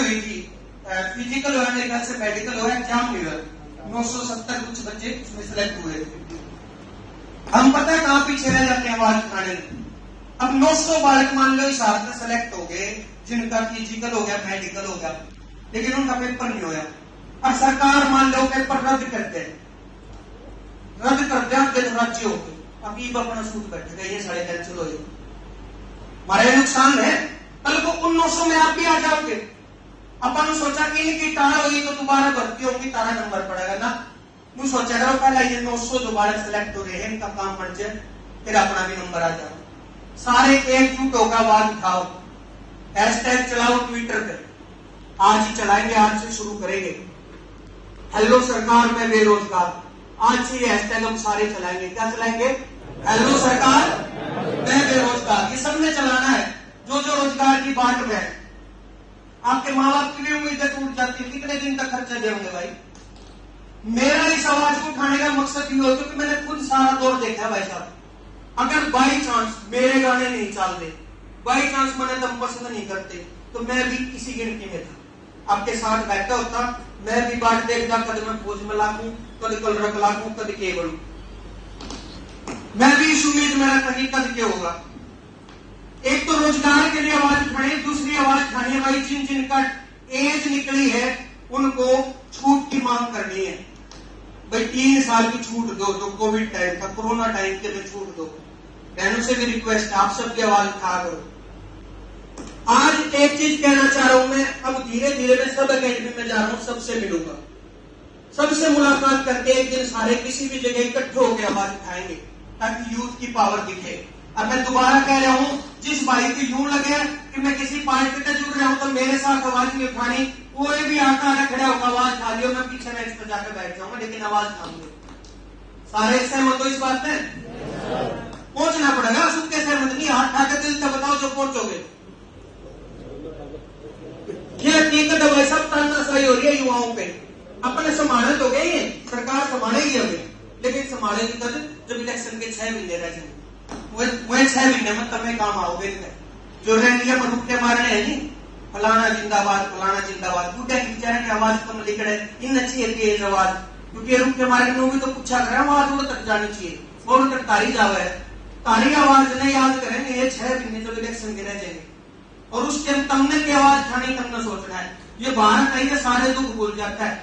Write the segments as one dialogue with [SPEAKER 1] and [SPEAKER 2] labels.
[SPEAKER 1] हुई थी, फिजिकल हुआ, मेरे ख्याल से मेडिकल हुआ, एग्जाम नहीं हुआ, 970 कुछ बच्चे उसमें सेलेक्ट हुए थे। हम पता है कहां पीछे रह जाते हैं आवाज उठाने में। अब 900 बालक मान लो हिसाब से सेलेक्ट हो गए, जिनका फिजिकल हो गया, मेडिकल हो गया, लेकिन उनका पेपर नहीं होया। और सरकार मान लो पेपर रद्द करते हैं, रद्द करते हैं तो राज्य हो गए, अभी अपना सूट बैठे गए, ये साढ़े कैंसिल हो जाए, हमारे नुकसान है। कल को उन 900 में आप भी आ जाओगे। अपन सोचा कि इनकी टार होगी तो दोबारा भर्ती होगी, तारा नंबर पड़ेगा ना, तू सोचा करो पहला ये 900 दोबारा सेलेक्ट हो रहे हैं, इनका काम बन जाए, फिर अपना भी नंबर आ जाओ। सारे एकजुट होकर आवाज उठाओ, हैशटैग चलाओ ट्विटर पे, आज ही चलाएंगे, आज से शुरू करेंगे। हेलो सरकार मैं बेरोजगार, आज से ये हैशटैग हम सारे चलाएंगे। क्या चलाएंगे? हेलो सरकार मैं बेरोजगार। ये सबने चलाना है, जो जो रोजगार की बाट में है। आपके माँ बाप की भी उम्मीदें टूट जाती है, कितने दिन तक खर्चा देंगे भाई। मेरा इस आवाज को उठाने का मकसद ये हो, क्योंकि मैंने खुद सारा दौर देखा भाई साहब। अगर बाई चांस मेरे गाने नहीं चलते, बाई चांस मैंने दम पसंद नहीं करते, तो मैं भी इसी गिनती में था, आपके साथ बैठा होता, मैं भी बाट देखता, कद मैं फौज में लागू, कद कलरक लागू, कद के बनू, मैं भी इस उम्मीद में रहता कि कद के होगा। एक तो रोजगार के लिए आवाज उठानी, दूसरी आवाज उठानी है भाई जिन जिनका एज निकली है उनको छूट की मांग करनी है। भाई 3 साल की छूट दो, जो कोविड टाइम था, कोरोना टाइम के लिए छूट दो। बहनों से भी रिक्वेस्ट है, आप सबकी आवाज उठा करो। आज एक चीज कहना चाह रहा हूं मैं, अब धीरे धीरे मैं सब अकेडमी में जा रहा हूं, सबसे मिलूंगा, सबसे मुलाकात करके एक दिन सारे किसी भी जगह इकट्ठे होकर आवाज उठाएंगे, ताकि यूथ की पावर दिखे। अब मैं दोबारा कह रहा हूं, जिस भाई को यूं लगे कि मैं किसी पार्टी से जुड़ रहा हूं तो मेरे साथ आवाज नहीं उठानी, कोई भी आका खड़े होकर आवाज उठा लियो, मैं पीछे नेक्स्ट पर जाकर बैठ जाऊंगा, लेकिन आवाज उठाऊंगी। सारे सहमत हो इस बात में? पहुंचना पड़ेगा, सबके सहमत नहीं, हाथ उठा के दिल से बताओ जो पहुंचोगे। ये हकीकत है भाई, सब तानाशाही हो रही है युवाओं पे। अपने संभाले तो गए, सरकार संभालेगी अभी, लेकिन संभालेगी तब जब इलेक्शन के 6 महीने रह जाएंगे। वह 6 महीने में तुम्हें काम आओगे। जो रहेंगे पर रुके मारने है जी, फलाना जिंदाबाद, फलाना जिंदाबाद, टूटे बेचारे की आवाज कम लिखड़े, इन अच्छी है आवाज, क्योंकि रुके मारने भी तो पूछा करें, आवाज वो तक जानी चाहिए, और तक तारी जावे, तारी आवाज नहीं याद करेंगे, ये 6 महीने जब इलेक्शन के रह जाएंगे, और उस टाइम तमने की आवाज उठानी, तमने सोचना है। ये भारत है, ये सारे दुख भूल जाता है,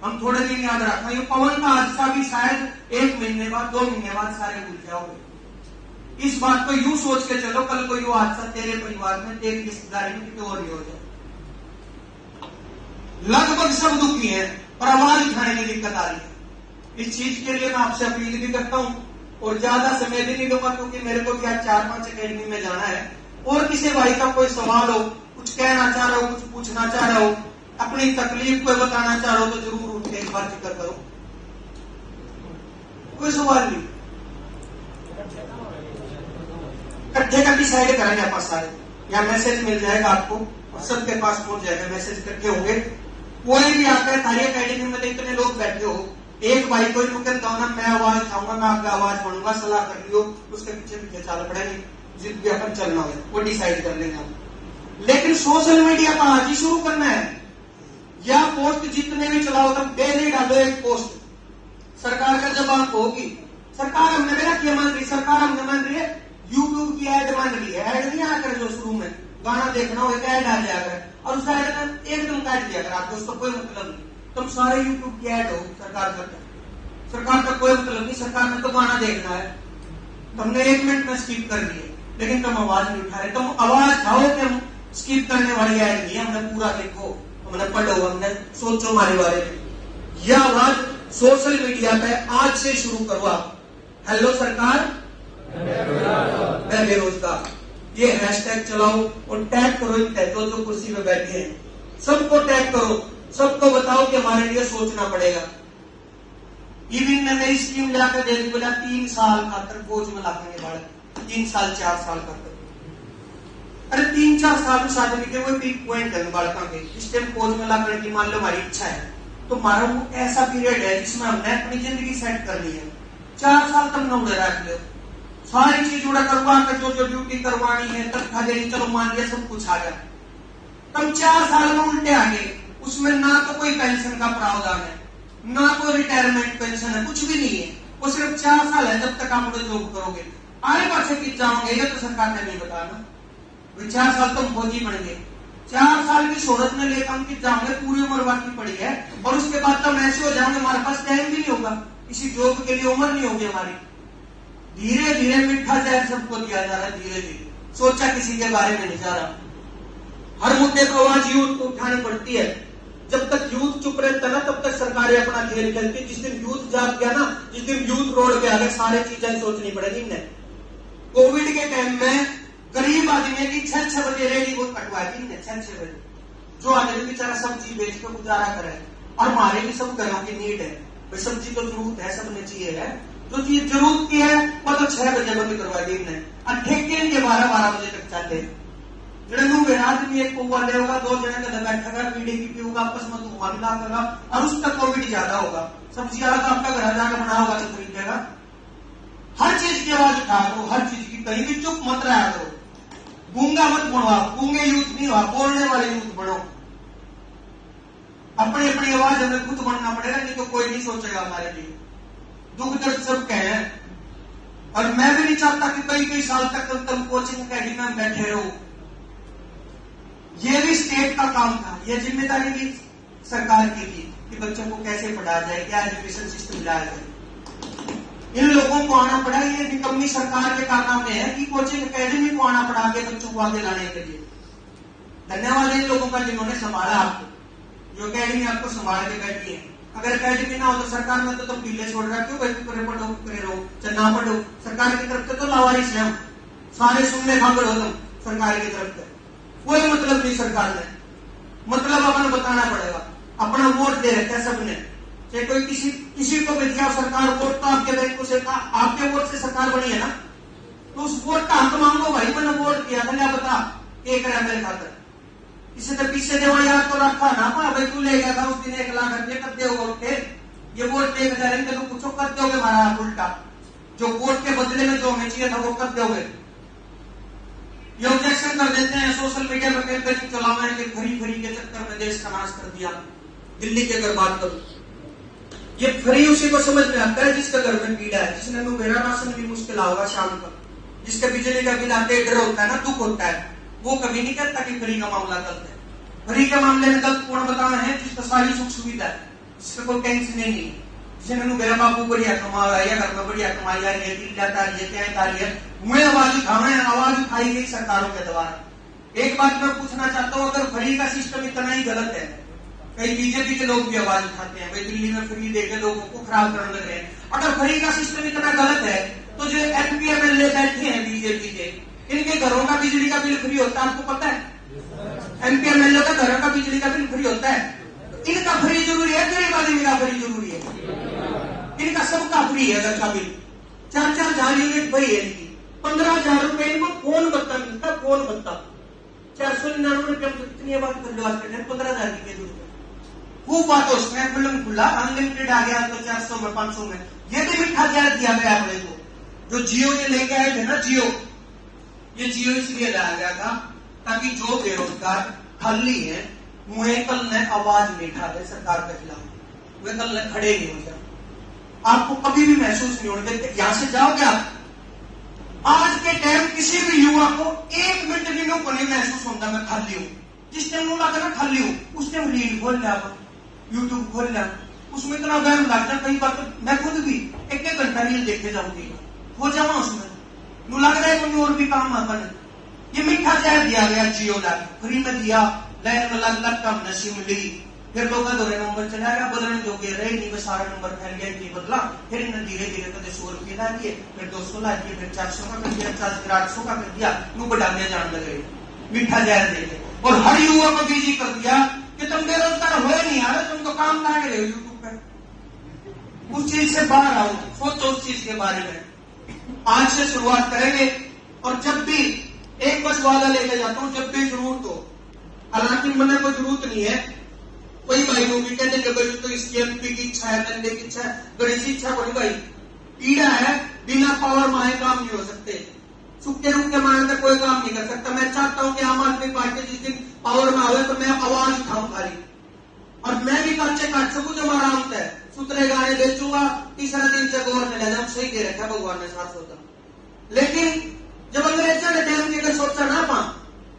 [SPEAKER 1] हम थोड़े दिन याद रखना। ये पवन का हादसा भी शायद 1 महीने बाद, 2 महीने बाद सारे भूल जाओगे। इस बात को यूं सोच के चलो, कल कोई वो हादसा तेरे परिवार में, तेरी रिश्तेदारी में किसी और नहीं हो जाए। लगभग सब दुखी है, पर आवाज उठाने में दिक्कत आ रही है। इस चीज के लिए मैं आपसे अपील भी करता हूं, और ज्यादा समय भी नहीं लूंगा, क्योंकि मेरे को भी आज 4-5 अकेडमी में जाना है। और किसी भाई का कोई सवाल हो, कुछ कहना चाह रहा हो, कुछ पूछना चाह रहा हो, अपनी तकलीफ को बताना चाह रहा हो, तो जरूर उठ के एक बार जिक्र करो। कोई सवाल नहीं, इकट्ठे का डिसाइड करेंगे आप सारे, यहाँ मैसेज मिल जाएगा आपको, और सबके पास पहुंच जाएगा मैसेज, इकट्ठे होंगे। कोई भी आकर थारी अकेडमी में इतने लोग बैठे हो, एक भाई को कहता हूं ना, मैं आवाज उठाऊंगा, मैं आपका आवाज बनूंगा, सलाह कर लियो, उसके पीछे पीछे चाल पड़ेंगे, जिद भी अपन चलना हो वो डिसाइड कर लेंगे हम। लेकिन सोशल मीडिया पर आज ही शुरू करना है, या पोस्ट जितने भी चलाओ तब डेली डालो एक पोस्ट, सरकार का जवाब होगी। सरकार हमने मेरा क्या मान रही, सरकार हमने मान रही है यूट्यूब की ऐड मान रही है, ऐड नहीं आकर जो शुरू में गाना देखना हो एक ऐड आ जाएगा, और उस ऐड में एकदम काट दिया अगर आपको, उसका कोई मतलब नहीं, तुम सारे यूट्यूब की ऐड हो सरकार करता है, सरकार का कोई मतलब नहीं, सरकार ने तो गाना देखना है, तुमने 1 मिनट में स्किप कर दिए, लेकिन तुम आवाज नहीं उठा रहे। तुम आवाज उठाओ कि हम स्किप करने वाली ऐड नहीं, हमने पूरा देखो, हमने पढ़ो, हमने सोचो हमारे बारे में। यह आवाज सोशल मीडिया पे आज से शुरू करो आप, हेलो सरकार मैं बेरोजगार, ये हैशटैग चलाओ और टैग करो, जो कुर्सी पे बैठे हैं सबको टैग करो, सबको बताओ कि हमारे लिए सोचना पड़ेगा। इवन ने मेरी स्कीम लाकर दे दी, बोला 3 साल खातर बोझ में लाखेंगे बालक, 3 साल 4 साल खातर। अरे 3-4 साल उस आदमी के वो पीक पॉइंट है बालकों के, इस टाइम बोझ में लाकर की मान लो हमारी इच्छा है, तो हमारा वो ऐसा पीरियड है जिसमें हमने अपनी जिंदगी सेट कर ली है। 4 साल तक न उड़े रख लो, सारी चीज उड़ा करवा कर, जो जो ड्यूटी करवानी है तब खा देनी, चलो मान लिया सब कुछ आ गया, तब 4 साल में उल्टे आ गए, उसमें ना तो कोई पेंशन का प्रावधान है, ना कोई रिटायरमेंट पेंशन है, कुछ भी नहीं है। वो सिर्फ 4 साल है जब तक आप जॉब करोगे। आगे पाछे कित जाओगे ये तो सरकार ने नहीं बताना। 4 साल तुम फौजी बन गए, 4 साल की शोहरत में लेकर हम कित जाओगे, पूरी उम्र बाकी पड़ी है। और उसके बाद तो ऐसे हो जाओगे हमारे पास टाइम भी नहीं होगा, किसी जॉब के लिए उम्र नहीं होगी हमारी। धीरे धीरे मीठा जहर सबको दिया जा रहा है, धीरे धीरे सोचा किसी के बारे में नहीं जा रहा। हर मुद्दे को आवाज यूथ को उठानी पड़ती है। जब तक यूथ चुप रहता ना तब तक सरकारें अपना खेल खेलती। जिस दिन यूथ जाग गया ना, जिस दिन यूथ रोड पे आ गए, सारी चीजें सोचनी पड़ेगी इन्हें। कोविड के टाइम में गरीब आदमी की 6 बजे रेडी वो कटवा दी 6 बजे, जो आदमी बेचारा सब्जी बेच के गुजारा करे। और हमारे भी सब घरों की नीड है, भाई सब्जी तो जरूरत है, सबने चाहिए है, जो चीज जरूरत की है वो तो 6 बजे बंद करवा दी इन्हें। और ठेके के 12 बजे तक चलते। जड़े आदमी एक पौवा लेगा, 2 जने का बैठेगा, पीढ़ी की पीऊगा, आपस में धुआं मिला करेगा, और उसका कोविड ज्यादा होगा। सब्जी वाला तो आपका घर जाकर बना होगा तो खरीदेगा। हर चीज की आवाज उठा करो, हर चीज की, कहीं भी चुप मत रहा करो। गूंगा मत बनो, गूंगे यूथ नहीं हो, बोलने वाले यूथ बनो। अपनी अपनी आवाज हमें खुद बनना पड़ेगा, नहीं तो कोई नहीं सोचेगा हमारे लिए। दुख दर्द सब कहे, और मैं भी नहीं चाहता कि कई साल तक तुम कोचिंग अकेडमी में बैठे रहो। ये भी स्टेट का काम था, ये जिम्मेदारी भी सरकार की थी कि बच्चों को कैसे पढ़ाया जाए, क्या एजुकेशन सिस्टम लाया जाए। इन लोगों को आना पड़ा, ये निकम्मी सरकार के कारनामे है कि कोचिंग अकेडमी को आना पड़ा के बच्चों को आगे लाने के लिए। धन्यवाद इन लोगों का जिन्होंने संभाला आपको, जो अकेडमी आपको संभाल के बैठी है। अगर अकेडमी ना हो तो सरकार में तो तुम ढीले छोड़ रहे, क्यों भाई करे पढ़ो करे रहो चाहे ना पढ़ो। सरकार की तरफ से तो लावारिस है हम, सारे सुनने भागड़ हो तुम सरकार की तरफ से। कोई मतलब नहीं सरकार ने, मतलब अपना बताना पड़ेगा। अपना वोट दे रखा है सबने, चाहे कोई किसी को भी दिया सरकार वोट, तो आपके बैंक से आपके वोट से सरकार बनी है ना, तो उस वोट का हक मांगो। भाई मैंने वोट दिया था, क्या बता एक मेरे खातर, किसी ने पीछे देवा याद तो रखा ना, भाई तू ले गया था उस दिन 1 लाख रुपये, कर दे वोट के, ये वोट 1000 तो पूछो कर दोगे हमारा उल्टा, जो वोट के बदले में जो हमें चाहिए था वो कर दोगे। ये ऑब्जेक्शन कर देते हैं, सोशल मीडिया पर कैंपेनिंग चलाना है कि फ्री के चक्कर में देश का नाश कर दिया। दिल्ली की अगर बात करूं, ये फ्री उसी को समझ में आता है जिसके घर में कीड़ा है, जिसने मेरा राशन भी मुश्किल होगा शाम का, जिसके बिजली का बिल आते डर होता है ना, दुख होता है, वो कभी नहीं कहता कि फ्री का मामला गलत है। फ्री के मामले में गलत कौन बताना है, जिसका सारी सुख सुविधा है, जिसका कोई टेंशन नहीं है, जिसने मेरा बापू बढ़िया कमा रहा है, घर में बढ़िया कमाई आ रही है, दिल जाता है, क्या रही है, मुझे आवाज उठाना है। आवाज उठाई गई सरकारों के द्वारा। एक बात मैं पूछना चाहता हूं, अगर फ्री का सिस्टम इतना ही गलत है, कई बीजेपी के लोग भी आवाज उठाते हैं, भाई दिल्ली में फ्री देके लोगों को खराब करने लग रहे हैं। अगर फ्री का सिस्टम इतना गलत है, तो जो एमपी एमएलए बैठे हैं बीजेपी के, इनके घरों का बिजली का बिल फ्री होता है, आपको पता है? एमपी एमएलए का घरों का बिजली का बिल फ्री होता है। इनका फ्री जरूरी है, गरीब आदमी का फ्री जरूरी है? इनका सबका फ्री है घर का बिल। 4,000 यूनिट भाई है इनकी, 15,000 रुपए इनको फोन भत्ता मिलता है, फोन भत्ता 499 रुपये। कितनी बात करने बात करते हैं, 15,000 की रुपए खूब बात हो, उसमें फिल्म खुला अनलिमिटेड आ गया तो 400 में 500 में। ये भी मीठा जहर दिया गया अपने को। जो जियो ये लेके आए थे ना, ये जियो इसलिए लाया गया था ताकि जो बेरोजगार खाली है मुझे कल ने आवाज नहीं उठा दे सरकार के खिलाफ, वे कल ने खड़े नहीं हो जाए। आपको कभी भी महसूस नहीं होने देते, यहां से जाओगे आप। आज के टाइम किसी भी युवा को 1 मिनट भी नहीं महसूस होता मैं खाली हूं। जिस टाइम लगा ना खाली हूं, उस टाइम रील खोल लिया, यूट्यूब खोल लिया, उसमें इतना वहम लगता है। कई बार तो मैं खुद भी 1-1 घंटा रील देखे जाऊंगी, हो जावा उसमें लग रहा है कोई और भी काम अपन। ये मीठा जहर दिया गया जियो लाख फ्री में दिया, लाइन में लग कम नसीब ली, फिर लोग नंबर चला गया, बदलने जो गे रहे नहीं, सारा नंबर फैल गया, नहीं बदला। फिर इन्हें धीरे धीरे कदे 100 रुपये ला दिए, फिर 200 ला दिए, फिर 400 का कर दिया, 800 का कर दिया, नू बढ़ाने जान लगे मीठा जहर देके। और हर युवा को बिजी कर दिया कि तुम बेरोजगार हो नहीं आ रहे, तुम तो काम लागे रहे हो यूट्यूब पे। उस चीज से बाहर आओ, सोचो उस चीज के बारे में। आज से शुरुआत करेंगे, और जब भी एक बस वादा लेके जाता हूं, जब भी जरूरत हो, हालांकि मैंने कोई जरूरत नहीं है, कोई भाई होगी कहते भाई तो इसकी एमपी की इच्छा है, करने की इच्छा है, गणेश की इच्छा कोई भाई कीड़ा है, बिना पावर माए काम नहीं हो सकते, सुखे रुख के मारे का कोई काम नहीं कर सकता। मैं चाहता हूं कि आम आदमी पार्टी जिस दिन पावर में आवे तो मैं आवाज उठाऊं खाली, भी काचे काट सकूं जो आराम है, सुतरे गाने बेचूंगा, तीसरा दिन से गोवर में ले जाऊं, सही दे रखा भगवान ने साथ होता। लेकिन जब अंग्रेजों ने टाइम की अगर सोचा ना पा,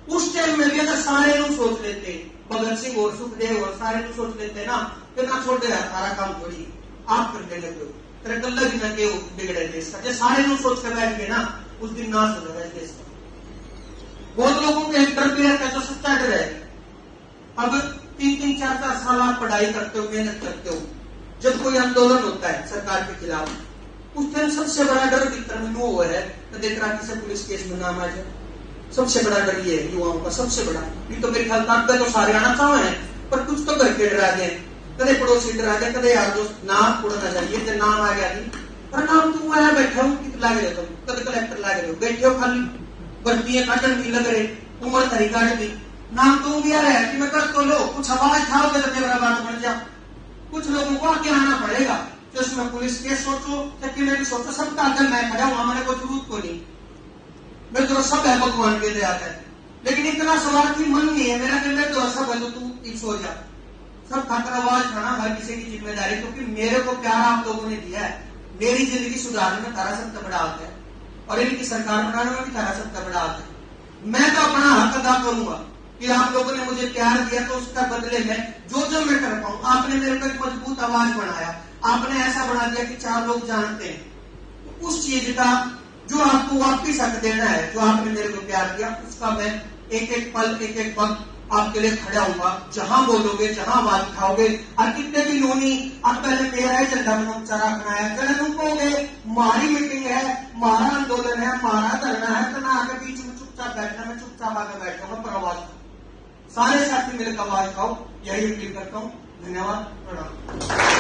[SPEAKER 1] उस टाइम में भी अगर सारे लोग सोच लेते, भगत सिंह और सुखदेव और सारे लोग सोच लेते ना, फिर ना छोड़ दे सारा काम थोड़ी आप करने लगे हो, तेरे कल्ला भी ना के बिगड़े देश का। जब सारे लोग सोच कर बैठ गए ना, उस दिन नाश हो जाएगा देश का। बहुत लोगों के एक डर भी रहता है, जो सच्चा डर है। अब 3-3, 4-4 साल आप पढ़ाई करते हो, मेहनत करते हो, जब कोई आंदोलन होता है सरकार के खिलाफ, उस टाइम सबसे बड़ा डर भीतर में वो है तो देख रहा किसी पुलिस केस में नाम आ जाए। सबसे बड़ा डर ये है युवाओं का, सबसे बड़ा। ये तो मेरे ख्याल तक तो सारे आना चाहे हैं, पर कुछ तो करके डरा गए, कदे पड़ोसी डरा गए, कदे यार दोस्त नाम उड़ना चाहिए, जब नाम आ गया नहीं, पर नाम तुम आया बैठा हूँ कि लागे तुम कदे कलेक्टर लागे हो, बैठे हो खाली भर्तियां काटन भी लग रहे, उम्र तरी काट दी, नाम तो भी आ रहा है कि मैं कर तो लो, कुछ आवाज खाओगे तो मेरा बात बन जा। कुछ लोगों को आगे आना पड़ेगा, तो इसमें पुलिस केस सोचो, चक्की में भी सोचो, सबका अगर मैं खड़ा हूं, हमारे को जरूरत को नहीं, मैं तो सब है भगवान के दया है। लेकिन इतना स्वार्थी मन नहीं है मेरा कि मैं तो सब है तो तू सो जा। सब खाकर आवाज उठाना हर किसी की जिम्मेदारी, क्योंकि मेरे को प्यार आप लोगों ने दिया है, मेरी जिंदगी सुधारने में तारा सबसे बड़ा हाथ है, और इनकी सरकार बनाने में भी तारा सबसे बड़ा हाथ है। मैं तो अपना हक अदा करूंगा कि आप लोगों ने मुझे प्यार दिया, तो उसका बदले में जो मैं कर पाऊं। आपने मेरे को एक मजबूत आवाज बनाया, आपने ऐसा बना दिया कि 4 लोग जानते हैं, तो उस चीज का जो आपको वापिस हक देना है, जो आपने मेरे को प्यार दिया, उसका मैं एक एक पल एक एक वक्त आपके लिए खड़ा हुआ। जहां बोलोगे, जहां आवाज उठाओगे, और कितने भी लोनी अब पहले मेरा ही झंडा बनो चारा बनाया, जरा तुम कहोगे मारी मीटिंग है, मारा आंदोलन है, मारा धरना है, तो मैं आगे बीच में चुपचाप बैठना, मैं चुपचाप आगे बैठूंगा, पर आवाज सारे साथी मेरे को आवाज खाओ, यही अपील करता हूँ। धन्यवाद, प्रणाम।